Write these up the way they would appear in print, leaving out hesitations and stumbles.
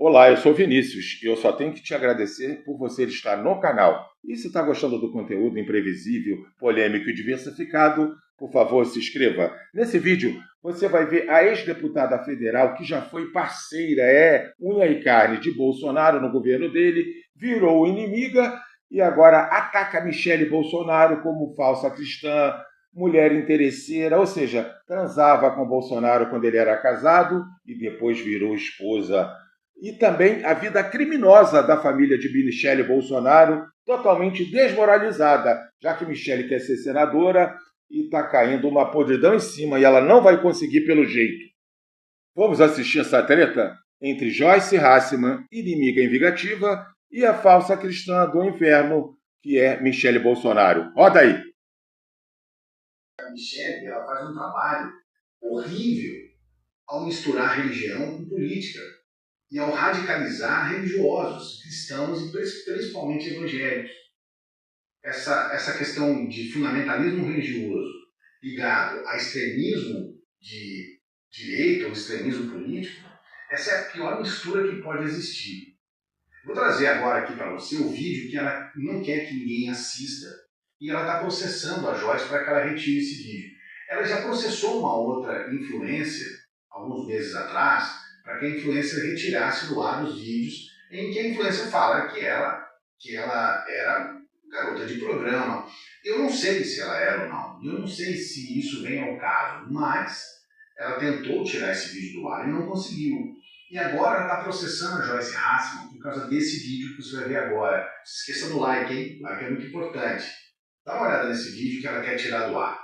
Olá, eu sou Vinícius e eu só tenho que te agradecer por você estar no canal. E se está gostando do conteúdo imprevisível, polêmico e diversificado, por favor, se inscreva. Nesse vídeo, você vai ver a ex-deputada federal que já foi parceira, unha e carne de Bolsonaro no governo dele, virou inimiga e agora ataca Michele Bolsonaro como falsa cristã, mulher interesseira, ou seja, transava com Bolsonaro quando ele era casado e depois virou esposa, e também a vida criminosa da família de Michele Bolsonaro, totalmente desmoralizada, já que Michele quer ser senadora e está caindo uma podridão em cima e ela não vai conseguir pelo jeito. Vamos assistir essa treta entre Joyce Hasselmann, inimiga vingativa, e a falsa cristã do inferno, que é Michele Bolsonaro. Roda aí! A Michele, ela faz um trabalho horrível ao misturar religião com política e ao radicalizar religiosos, cristãos e principalmente evangélicos. Essa questão de fundamentalismo religioso ligado a extremismo de direita ou extremismo político, essa é a pior mistura que pode existir. Vou trazer agora aqui para você o vídeo que ela não quer que ninguém assista e ela está processando a Joyce para que ela retire esse vídeo. Ela já processou uma outra influencer, alguns meses atrás, para que a influencer retirasse do ar os vídeos em que a influencer fala que ela era garota de programa. Eu não sei se ela era ou não, eu não sei se isso vem ao caso, mas ela tentou tirar esse vídeo do ar e não conseguiu. E agora ela está processando a Joyce Hasselmann por causa desse vídeo que você vai ver agora. Não se esqueça do like, hein? O like é muito importante. Dá uma olhada nesse vídeo que ela quer tirar do ar.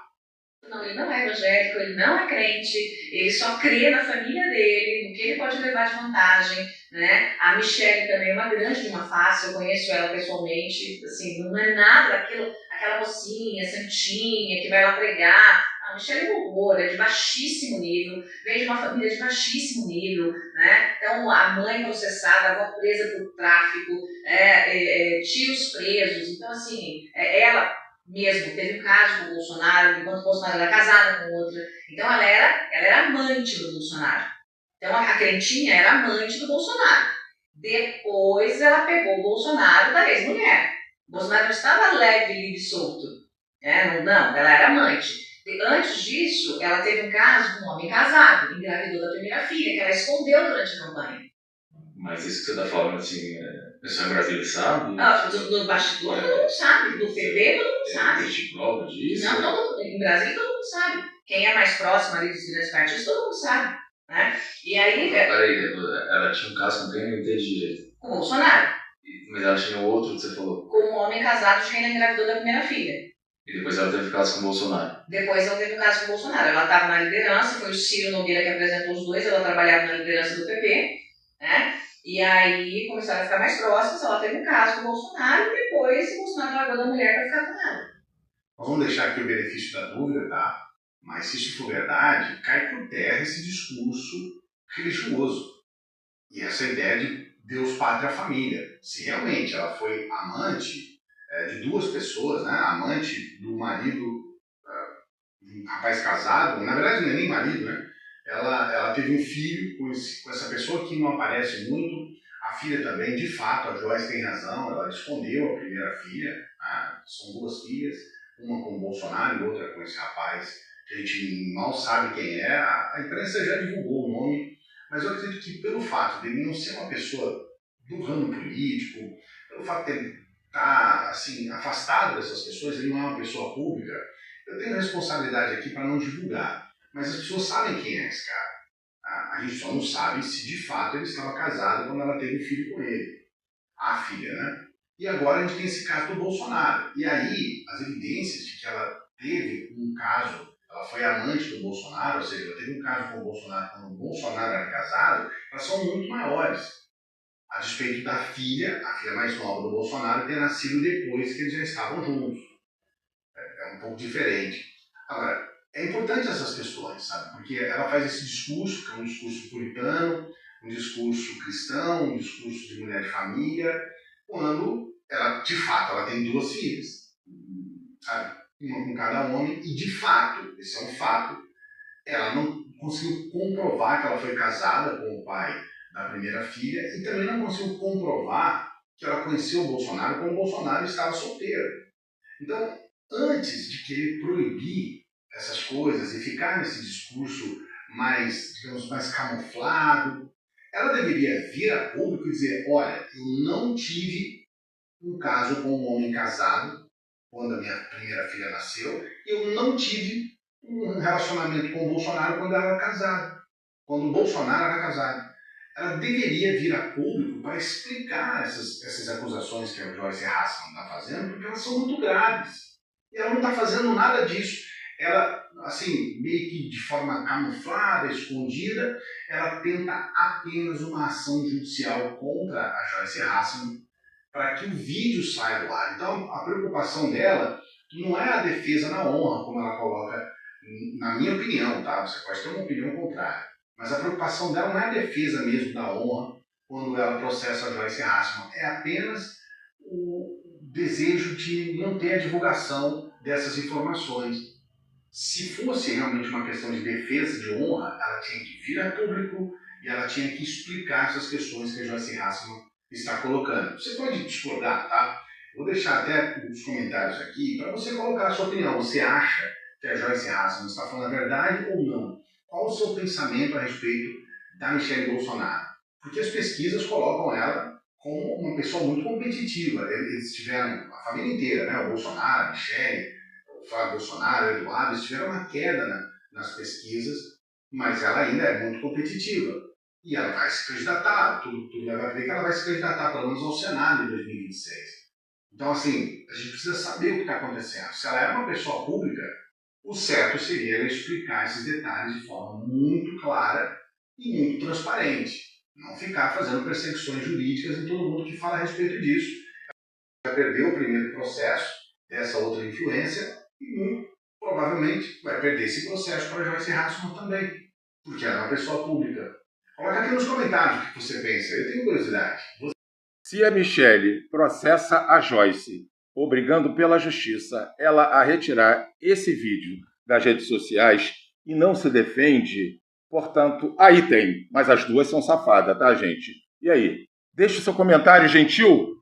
Não, ele não é evangélico, ele não é crente, ele só crê na família dele, no que ele pode levar de vantagem, né? A Michele também é uma grande de uma face, eu conheço ela pessoalmente, assim, não é nada daquilo, aquela mocinha, santinha, que vai lá pregar. A Michele é um horror, é de baixíssimo nível, vem de uma família de baixíssimo nível, né? Então, a mãe processada, a avó presa por tráfico, tios presos, então, assim, ela mesmo, teve um caso com o Bolsonaro, enquanto o Bolsonaro era casada com outra. Então ela era amante do Bolsonaro. Então a crentinha era amante do Bolsonaro. Depois ela pegou o Bolsonaro da ex-mulher. O Bolsonaro não estava leve, livre e solto. Não, ela era amante. Antes disso, ela teve um caso com um homem casado, engravidou da primeira filha, que ela escondeu durante a campanha. Mas isso que você está falando, assim, o pessoal em Brasília sabe? No bastidor todo mundo sabe, no PV todo mundo sabe. Existe prova disso? Não, todo mundo, em Brasília todo mundo sabe. Quem é mais próximo ali dos grandes partidos, todo mundo sabe. Né? E aí... Peraí, ela tinha um caso com quem? Não entendi direito. Com o Bolsonaro. Mas ela tinha outro que você falou? Com um homem casado de quem ela engravidou da primeira filha. E depois ela teve caso com o Bolsonaro? Depois ela teve um caso com o Bolsonaro. Ela estava na liderança, foi o Ciro Nogueira que apresentou os dois, ela trabalhava na liderança do PP, né? E aí começaram a ficar mais próximas, ela teve um caso com o Bolsonaro e depois o Bolsonaro largou da mulher para ficar com ela. Nós vamos deixar aqui o benefício da dúvida, tá? Mas se isso for verdade, cai por terra esse discurso religioso. E essa ideia de Deus, Pátria, Família. Se realmente ela foi amante de duas pessoas, né? Amante do marido de um rapaz casado, na verdade não é nem marido, né? Ela teve um filho com essa pessoa que não aparece muito. A filha também, de fato, a Joyce tem razão, ela escondeu a primeira filha, né? São duas filhas, uma com o Bolsonaro e outra com esse rapaz, que a gente mal sabe quem é. A imprensa já divulgou o nome, mas eu acredito que pelo fato dele não ser uma pessoa do ramo político, pelo fato dele estar assim, afastado dessas pessoas, ele não é uma pessoa pública, eu tenho responsabilidade aqui para não divulgar. Mas as pessoas sabem quem é esse cara. A gente só não sabe se de fato ele estava casado quando ela teve um filho com ele. A filha, né? E agora a gente tem esse caso do Bolsonaro. E aí, as evidências de que ela teve um caso, ela foi amante do Bolsonaro, ou seja, ela teve um caso com o Bolsonaro quando o Bolsonaro era casado, elas são muito maiores. A despeito da filha, a filha mais nova do Bolsonaro, ter nascido depois que eles já estavam juntos. É um pouco diferente. Agora, é importante essas questões, sabe? Porque ela faz esse discurso, que é um discurso puritano, um discurso cristão, um discurso de mulher de família, quando ela, de fato, ela tem duas filhas, sabe? Uma com cada homem, e de fato, esse é um fato, ela não conseguiu comprovar que ela foi casada com o pai da primeira filha e também não conseguiu comprovar que ela conheceu o Bolsonaro quando o Bolsonaro estava solteiro. Então, antes de querer proibir essas coisas e ficar nesse discurso mais, digamos, mais camuflado, ela deveria vir a público e dizer: olha, eu não tive um caso com um homem casado quando a minha primeira filha nasceu, e eu não tive um relacionamento com o Bolsonaro quando ela era casada, quando o Bolsonaro era casado. Ela deveria vir a público para explicar essas acusações que a Joyce Hasselman está fazendo, porque elas são muito graves. E ela não está fazendo nada disso. Ela, assim, meio que de forma camuflada, escondida, ela tenta apenas uma ação judicial contra a Joyce Hasselman para que o vídeo saia do ar. Então, a preocupação dela não é a defesa na honra, como ela coloca, na minha opinião, tá? Você pode ter uma opinião contrária. Mas a preocupação dela não é a defesa mesmo da honra quando ela processa a Joyce Hasselman. É apenas o desejo de não ter a divulgação dessas informações. Se fosse realmente uma questão de defesa de honra, ela tinha que vir a público e ela tinha que explicar essas questões que a Joyce Hasselman está colocando. Você pode discordar, tá? Vou deixar até os comentários aqui para você colocar a sua opinião. Você acha que a Joyce Hasselman está falando a verdade ou não? Qual o seu pensamento a respeito da Michelle Bolsonaro? Porque as pesquisas colocam ela como uma pessoa muito competitiva. Eles tiveram, a família inteira, né? O Bolsonaro, a Michelle, o Flávio Bolsonaro, o Eduardo, eles tiveram uma queda nas pesquisas, mas ela ainda é muito competitiva. E ela vai se candidatar, tudo leva a crer que ela vai se candidatar, pelo menos ao Senado em 2026. Então, assim, a gente precisa saber o que está acontecendo. Se ela é uma pessoa pública, o certo seria ela explicar esses detalhes de forma muito clara e muito transparente. Não ficar fazendo perseguições jurídicas em todo mundo que fala a respeito disso. Ela vai perder o primeiro processo dessa outra influência e muito provavelmente vai perder esse processo para Joyce Hasselman também, porque ela é uma pessoa pública. Coloca aqui nos comentários o que você pensa, eu tenho curiosidade. Se a Michelle processa a Joyce, obrigando pela justiça ela a retirar esse vídeo das redes sociais e não se defende, portanto, aí tem. Mas as duas são safadas, tá, gente? E aí? Deixe seu comentário gentil